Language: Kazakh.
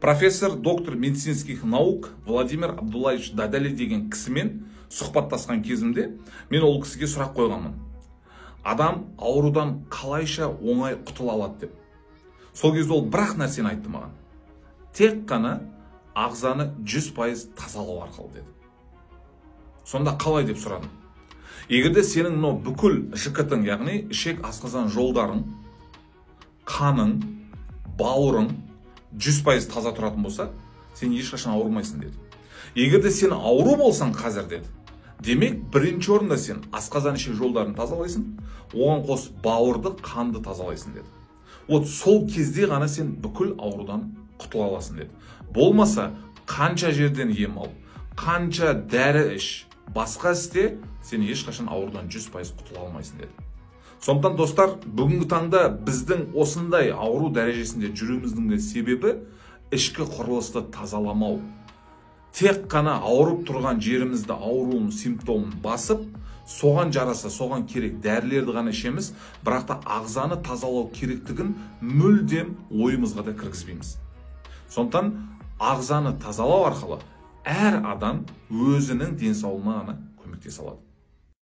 профессор доктор медицинских наук Владимир Абдуллаевич Дадали деген кісімен сұхбаттасқан кезімде мен ол кісіге сұрақ қойғанмын. Адам аурудан қалайша оңай құтыла алады деп. Сол кезде ол бірақ нәрсені айтты маған. Тек қана ағзаны 100% тазалау арқылы деді. Сонда қалай деп сұрадым. Егерде сенің бүкіл ЖКТың, яғни ішек асқазан жолдарың, қаның, бауырың 100% таза тұратын болса, сен ешқашан ауырмайсың деді. Егерде сен ауру болсаң қазір деді, демек бірінші орында сен асқазан ішек жолдарын тазалайсың, оған қос бауырды, қанды тазалайсың деді. Вот сол кезде ғана сен бүкіл аурудан құтыла аласың деді. Болмаса қанша жерден ем ал, қанша дәрі іш, басқа істе, сен ешқашан аурудан 100% құтыла алмайсың деді. Сондықтан достар, бүгінгі таңда біздің осындай ауру дәрежесінде жүруіміздің де себебі ішкі құрылысты тазаламау. Тек қана ауырып тұрған жерімізді ауруын симптомын басып, соған жараса, соған керек дәрілерді ғана ішеміз, бірақ та ағзаны тазалау керектігін мүлдем ойымызға да кіргізбейміз. Сондықтан ағзаны тазалау арқылы әр адам өзінің денсаулығына ғана көмектесе алады.